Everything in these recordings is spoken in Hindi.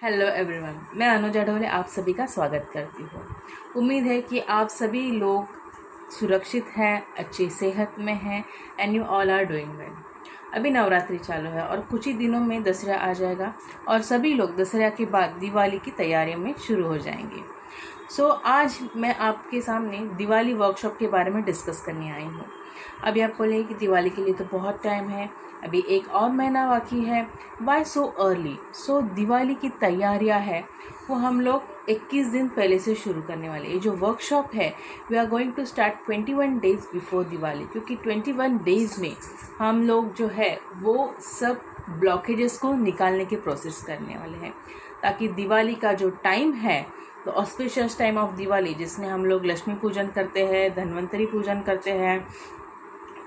हेलो एवरीवन, मैं अनुज अडोले आप सभी का स्वागत करती हूँ। उम्मीद है कि आप सभी लोग सुरक्षित हैं, अच्छी सेहत में हैं and you all are doing well. अभी नवरात्रि चालू है और कुछ ही दिनों में दशहरा आ जाएगा और सभी लोग दशहरा के बाद दिवाली की तैयारियों में शुरू हो जाएंगे। आज मैं आपके सामने दिवाली वर्कशॉप के बारे में डिस्कस करने आई हूँ। अभी आप बोलेंगे कि दिवाली के लिए तो बहुत टाइम है, अभी एक और महीना बाकी है, वाई सो अर्ली। दिवाली की तैयारियां है वो हम लोग 21 दिन पहले से शुरू करने वाले। ये जो वर्कशॉप है we are going to start 21 days before Diwali, क्योंकि 21 डेज में हम लोग जो है वो सब ब्लॉकेजेस को निकालने के प्रोसेस करने वाले हैं, ताकि दिवाली का जो टाइम है तो ऑस्पिशियस टाइम ऑफ दिवाली, जिसमें हम लोग लक्ष्मी पूजन करते हैं, धन्वंतरी पूजन करते हैं,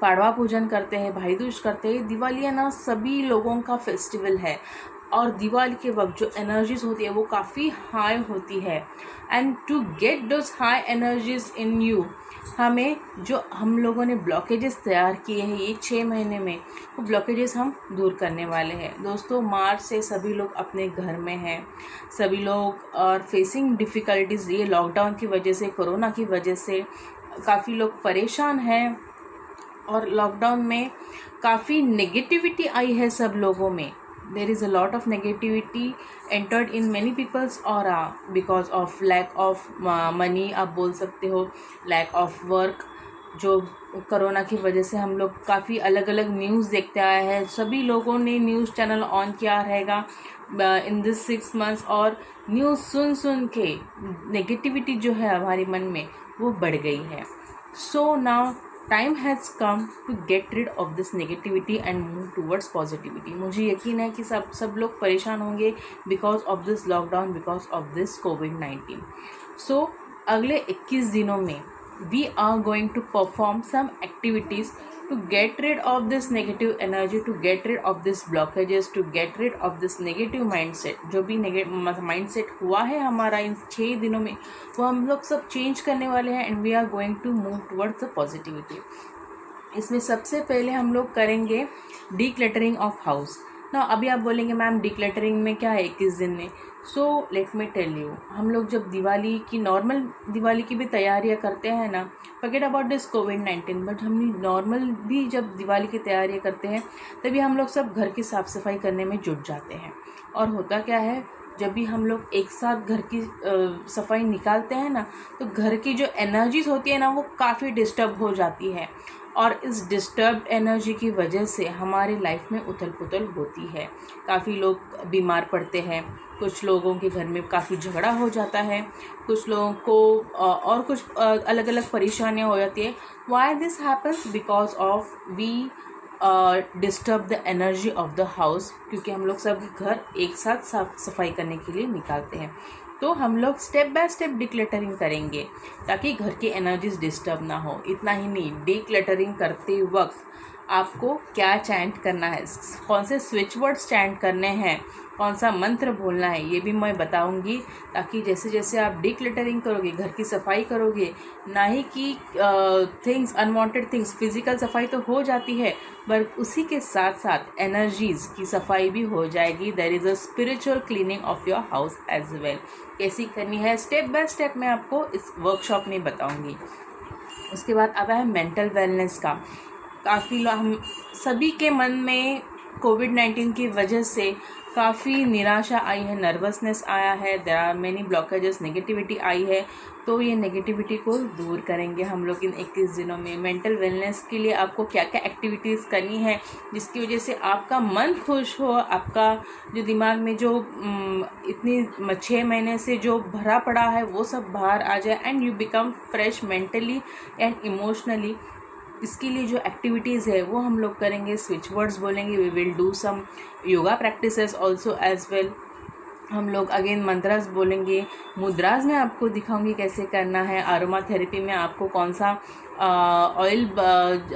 पाड़वा पूजन करते हैं, भाई दूज करते हैं। दिवाली है ना सभी लोगों का फेस्टिवल है और दिवाली के वक्त जो एनर्जीज होती है वो काफ़ी हाई होती है। And to get those high energies in you, हमें जो हम लोगों ने ब्लॉकेजेस तैयार किए हैं ये 6 महीने में, वो ब्लॉकेजेस हम दूर करने वाले हैं। दोस्तों, मार्च से सभी लोग अपने घर में हैं, सभी लोग और फेसिंग डिफ़िकल्टीज़, ये लॉकडाउन की वजह से, कोरोना की वजह से काफ़ी लोग परेशान हैं और लॉकडाउन में काफ़ी नेगेटिविटी आई है सब लोगों में। There is a lot of negativity entered in many people's aura because of lack of money, आप बोल सकते हो, लैक ऑफ वर्क। जो कोरोना की वजह से हम लोग काफ़ी अलग अलग न्यूज़ देखते आए हैं, सभी लोगों ने न्यूज़ चैनल ऑन किया रहेगा इन दिस 6 मंथ्स, और न्यूज़ सुन सुन के नेगेटिविटी जो है हमारे मन में वो बढ़ गई है। So now time has come to get rid of this negativity and move towards positivity. मुझे यकीन है कि सब लोग परेशान होंगे because of this lockdown, because of this कोविड-19। अगले 21 दिनों में we are going to perform some activities to get rid of this negative energy, to get rid of this blockages, to get rid of this negative mindset। जो भी mindset हुआ है हमारा इन 6 दिनों में, वो हम लोग सब चेंज करने वाले हैं and we are going to move towards the positivity. इसमें सबसे पहले हम लोग करेंगे डीक्लटरिंग ऑफ हाउस ना। अभी आप बोलेंगे मैम डीक्लटरिंग में क्या है 21 दिन में? So let me tell you, हम लोग जब दिवाली की, नॉर्मल दिवाली की भी तैयारियां करते हैं ना, forget about this covid, but हम नॉर्मल भी जब दिवाली की तैयारियां करते हैं तभी हम लोग सब घर की साफ़ सफाई करने में जुट जाते हैं। और होता क्या है, जब भी हम लोग एक साथ घर की सफाई निकालते हैं ना, तो घर की जो एनर्जीज होती है ना वो काफ़ी डिस्टर्ब हो जाती है और इस डिस्टर्ब्ड एनर्जी की वजह से हमारी लाइफ में उथल पुथल होती है। काफ़ी लोग बीमार पड़ते हैं, कुछ लोगों के घर में काफ़ी झगड़ा हो जाता है, कुछ लोगों को और कुछ अलग अलग परेशानियां हो जाती है। Why this happens? Because of we disturb the energy of the house, क्योंकि हम लोग सब घर एक साथ साफ सफाई करने के लिए निकालते हैं। तो हम लोग स्टेप बाय स्टेप डिक्लटरिंग करेंगे ताकि घर की एनर्जीज डिस्टर्ब ना हो। इतना ही नहीं, डिक्लटरिंग करते वक्त आपको क्या चैंट करना है, कौन से स्विच वर्ड्स चैंट करने हैं, कौन सा मंत्र बोलना है, ये भी मैं बताऊंगी, ताकि जैसे जैसे आप डिक्लटरिंग करोगे, घर की सफाई करोगे, ना ही कि थिंग्स, अनवांटेड थिंग्स, फिजिकल सफाई तो हो जाती है पर उसी के साथ साथ एनर्जीज की सफाई भी हो जाएगी। There is a spiritual cleaning of your house as well. कैसी करनी है स्टेप बाय स्टेप मैं आपको इस वर्कशॉप में बताऊंगी। उसके बाद आता है मेंटल वेलनेस का। काफ़ी हम सभी के मन में कोविड-19 की वजह से काफ़ी निराशा आई है, नर्वसनेस आया है, there are many blockages, negativity आई है। तो ये नेगेटिविटी को दूर करेंगे हम लोग इन 21 दिनों में। मेंटल वेलनेस के लिए आपको क्या क्या एक्टिविटीज़ करनी है जिसकी वजह से आपका मन खुश हो, आपका जो दिमाग में जो इतनी 6 महीने से जो भरा पड़ा है वो सब बाहर आ जाए and you become fresh mentally and emotionally. इसके लिए जो एक्टिविटीज़ है वो हम लोग करेंगे, स्विच वर्ड्स बोलेंगे, we will do some yoga practices also as well. हम लोग अगेन मंत्रास बोलेंगे, मुद्राज में आपको दिखाऊंगी कैसे करना है, अरोमा थेरेपी में आपको कौन सा ऑयल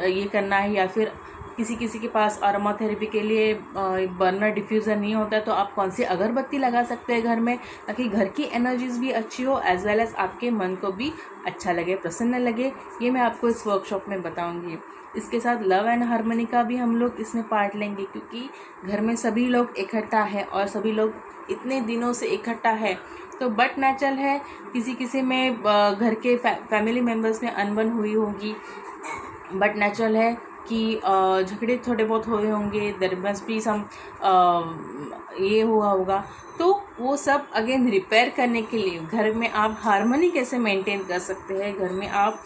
ये करना है, या फिर किसी के पास अरोमा थेरेपी के लिए बर्नर डिफ्यूज़र नहीं होता है तो आप कौन सी अगरबत्ती लगा सकते हैं घर में, ताकि घर की एनर्जीज भी अच्छी हो एज वेल एज आपके मन को भी अच्छा लगे, प्रसन्न लगे। ये मैं आपको इस वर्कशॉप में बताऊंगी। इसके साथ लव एंड हार्मनी का भी हम लोग इसमें पार्ट लेंगे, क्योंकि घर में सभी लोग इकट्ठा है और सभी लोग इतने दिनों से इकट्ठा है, तो बट नेचुरल है किसी किसी में घर के फैमिली मेम्बर्स में अनबन हुई होगी, बट नेचुरल है कि झगड़े थोड़े बहुत हुए होंगे, देयर मस्ट बी सम ये हुआ होगा। तो वो सब अगेन रिपेयर करने के लिए घर में आप हार्मनी कैसे मेंटेन कर सकते हैं, घर में आप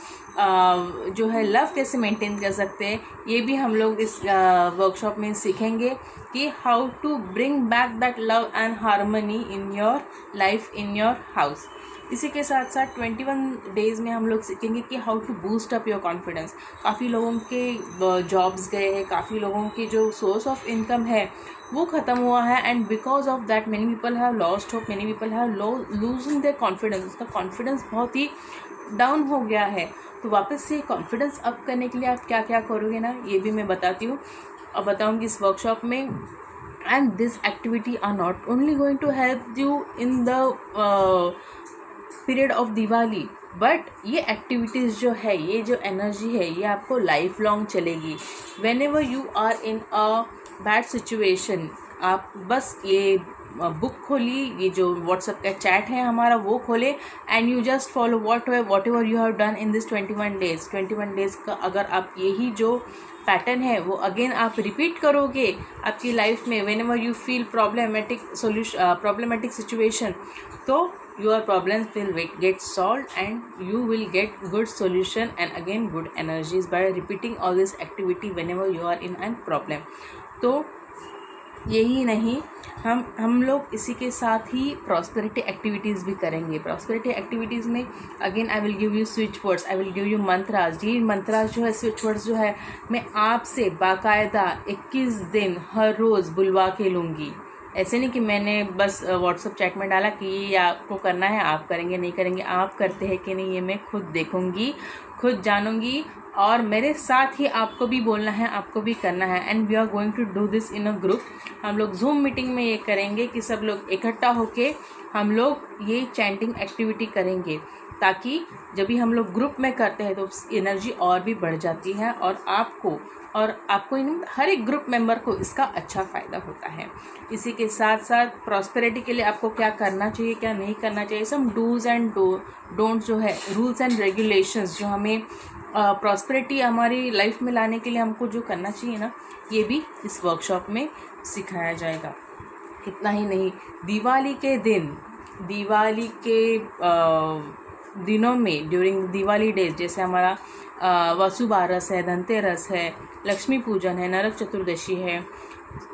जो है लव कैसे मेंटेन कर सकते हैं, ये भी हम लोग इस वर्कशॉप में सीखेंगे कि how to bring back that love and harmony in your life, in your house. इसी के साथ साथ 21 डेज़ में हम लोग सीखेंगे कि how to boost up your confidence. काफ़ी लोगों के जॉब्स गए हैं, काफ़ी लोगों की जो सोर्स ऑफ इनकम है वो ख़त्म हुआ है, and because of that many people have lost hope, many people have losing their confidence. उसका कॉन्फिडेंस बहुत ही डाउन हो गया है। तो वापस से कॉन्फिडेंस अप करने के लिए आप क्या क्या करोगे ना, ये भी मैं बताती हूँ और बताऊँगी इस वर्कशॉप में। And this activity are not only going to help you in the period of Diwali, but ये एक्टिविटीज़ जो है, ये जो एनर्जी है, ये आपको लाइफ लॉन्ग चलेगी। Whenever you are in a bad situation, आप बस ये बुक खोली, ये जो व्हाट्सएप का चैट है हमारा वो खोले, and you just follow what ever you have done in this 21 days. 21 days का अगर आप यही जो पैटर्न है वो अगेन आप रिपीट करोगे आपकी लाइफ में, when ever you feel problematic situation, तो your problems will get solved and you will get good solution and again good energies by repeating all this activity whenever you are in a problem। तो यही नहीं, हम लोग इसी के साथ ही प्रॉस्पेरिटी एक्टिविटीज़ भी करेंगे। प्रॉस्पेरिटी एक्टिविटीज़ में again I will give you switch words, I will give you mantras. ये मंत्रास जो है, स्विच वर्ड्स जो है, मैं आपसे बाकायदा 21 दिन हर रोज़ बुलवा के लूँगी। ऐसे नहीं कि मैंने बस व्हाट्सएप चैट में डाला कि ये आपको करना है, आप करेंगे नहीं करेंगे, आप करते हैं कि नहीं ये मैं खुद देखूँगी, खुद जानूँगी, और मेरे साथ ही आपको भी बोलना है, आपको भी करना है। And we are going to do this in a group. हम लोग जूम मीटिंग में ये करेंगे कि सब लोग इकट्ठा होके हम लोग ये चैंटिंग एक्टिविटी करेंगे, ताकि जब भी हम लोग ग्रुप में करते हैं तो एनर्जी और भी बढ़ जाती है, और आपको हर एक ग्रुप मेंबर को इसका अच्छा फ़ायदा होता है। इसी के साथ साथ प्रॉस्पेरिटी के लिए आपको क्या करना चाहिए, क्या नहीं करना चाहिए, सम डूज़ एंड डोंट्स जो है, रूल्स एंड रेगुलेशंस जो हमें प्रॉस्पेरिटी हमारी लाइफ में लाने के लिए हमको जो करना चाहिए ना, ये भी इस वर्कशॉप में सिखाया जाएगा। इतना ही नहीं, दिवाली के दिनों में, ड्यूरिंग दिवाली डेज, जैसे हमारा वसु बारस है, धनतेरस है, लक्ष्मी पूजन है, नरक चतुर्दशी है,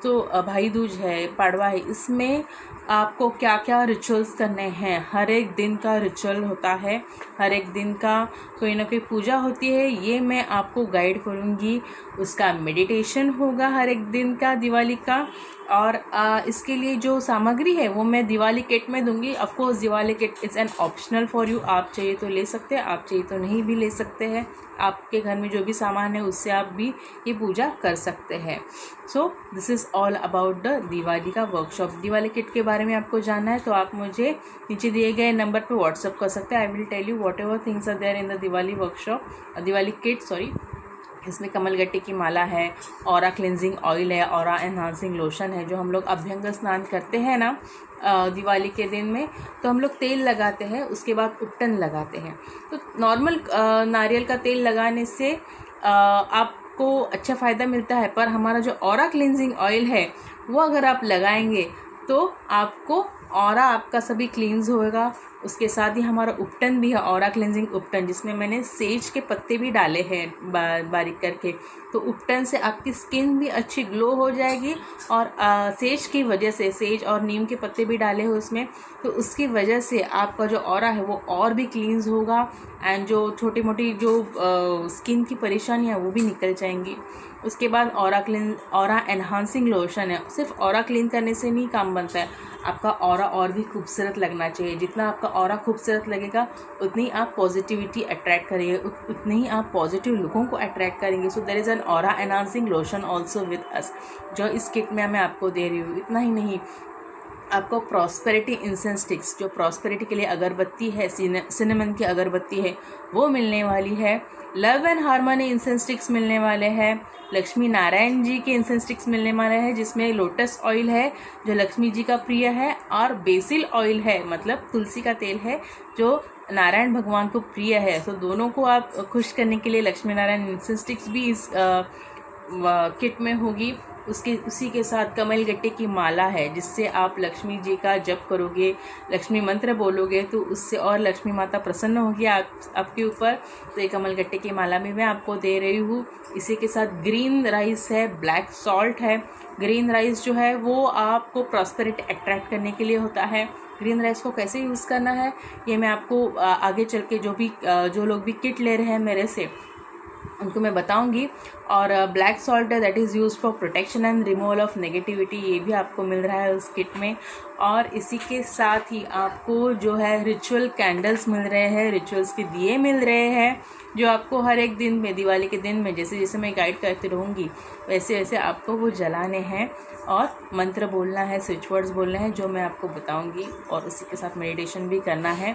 तो भाई दूज है, पाड़वा है, इसमें आपको क्या क्या रिचुअल्स करने हैं। हर एक दिन का रिचुअल होता है, हर एक दिन का कोई ना कोई पूजा होती है, ये मैं आपको गाइड करूँगी। उसका मेडिटेशन होगा हर एक दिन का दिवाली का, और इसके लिए जो सामग्री है वो मैं दिवाली किट में दूंगी। Of course Diwali kit is an optional for you, आप चाहिए तो ले सकते हैं, आप चाहिए तो नहीं भी ले सकते हैं। आपके घर में जो भी सामान है उससे आप भी ये पूजा कर सकते हैं। So this is all about the Diwali का वर्कशॉप। दिवाली किट के बारे में आपको जानना है तो आप मुझे नीचे दिए गए नंबर पर व्हाट्सअप कर सकते हैं। I will tell you whatever things are there in the Diwali workshop, Diwali kit sorry. इसमें कमलगट्टे की माला है, ऑरा क्लिनजिंग ऑयल है, ऑरा एनहांसिंग लोशन है। जो हम लोग अभ्यंग स्नान करते हैं ना दिवाली के दिन में, तो हम लोग तेल लगाते हैं, उसके बाद उपटन लगाते हैं। तो नॉर्मल नारियल का तेल लगाने से आपको अच्छा फ़ायदा मिलता है, पर हमारा जो ऑरा क्लिनजिंग ऑयल है वो अगर आप लगाएंगे तो आपको ऑरा आपका सभी क्लींस होएगा। उसके साथ ही हमारा उपटन भी है, ऑरा क्लिनजिंग उपटन, जिसमें मैंने सेज के पत्ते भी डाले हैं बारीक करके। तो उपटन से आपकी स्किन भी अच्छी ग्लो हो जाएगी, और सेज की वजह से, सेज और नीम के पत्ते भी डाले हो उसमें, तो उसकी वजह से आपका जो ऑरा है वो और भी क्लींस होगा, एंड जो छोटी मोटी जो स्किन की परेशानियाँ वो भी निकल जाएंगी। उसके बाद ऑरा एनहांसिंग लोशन है। सिर्फ ऑरा क्लीन करने से नहीं काम बनता है, आपका ऑरा और भी खूबसूरत लगना चाहिए। जितना आपका ऑरा खूबसूरत लगेगा उतनी आप पॉजिटिविटी अट्रैक्ट करेंगे, उतने ही आप पॉजिटिव लोगों को अट्रैक्ट करेंगे। So there is an aura enhancing lotion also with us, जो इस किट में मैं आपको दे रही हूँ। इतना ही नहीं, आपको प्रॉस्पेरिटी इंसेंस स्टिक्स, जो प्रॉस्पेरिटी के लिए अगरबत्ती है, सिनेमन की अगरबत्ती है, वो मिलने वाली है। Love and harmony incense sticks मिलने वाले हैं। लक्ष्मी नारायण जी के इंसेंस स्टिक्स मिलने वाले हैं, जिसमें लोटस ऑयल है जो लक्ष्मी जी का प्रिय है, और बेसिल ऑयल है, मतलब तुलसी का तेल है जो नारायण भगवान को प्रिय है। तो दोनों को आप खुश करने के लिए लक्ष्मी नारायण इंसेंस स्टिक्स भी इस किट में होगी। उसी के साथ कमल गट्टे की माला है, जिससे आप लक्ष्मी जी का जप करोगे, लक्ष्मी मंत्र बोलोगे तो उससे और लक्ष्मी माता प्रसन्न होगी आपके ऊपर। तो ये कमल गट्टे की माला भी मैं आपको दे रही हूँ। इसी के साथ ग्रीन राइस है, ब्लैक सॉल्ट है। ग्रीन राइस जो है वो आपको प्रॉस्पेरिटी अट्रैक्ट करने के लिए होता है। ग्रीन राइस को कैसे यूज़ करना है ये मैं आपको आगे चल के जो लोग भी किट ले रहे हैं मेरे से, उनको मैं बताऊंगी। और ब्लैक सॉल्ट है, that is use for protection and removal of negativity, ये भी आपको मिल रहा है उस किट में। और इसी के साथ ही आपको जो है रिचुअल कैंडल्स मिल रहे हैं, रिचुअल्स के दिए मिल रहे हैं, जो आपको हर एक दिन में, दिवाली के दिन में जैसे जैसे मैं गाइड करती रहूँगी वैसे वैसे आपको वो जलाने हैं और मंत्र बोलना है, स्विच वर्ड्स बोलने हैं जो मैं आपको बताऊँगी। और उसी के साथ मेडिटेशन भी करना है,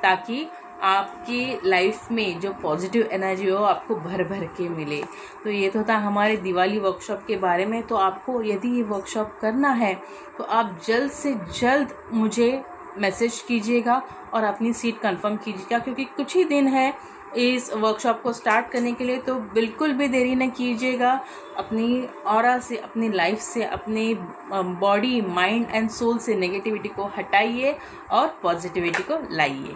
ताकि आपकी लाइफ में जो पॉजिटिव एनर्जी हो आपको भर भर के मिले। तो ये तो था हमारे दिवाली वर्कशॉप के बारे में। तो आपको यदि ये वर्कशॉप करना है तो आप जल्द से जल्द मुझे मैसेज कीजिएगा और अपनी सीट कंफर्म कीजिएगा, क्योंकि कुछ ही दिन है इस वर्कशॉप को स्टार्ट करने के लिए। तो बिल्कुल भी देरी न कीजिएगा, अपनी ऑरा से, अपनी लाइफ से, अपनी बॉडी, माइंड एंड सोल से नेगेटिविटी को हटाइए और पॉजिटिविटी को लाइए।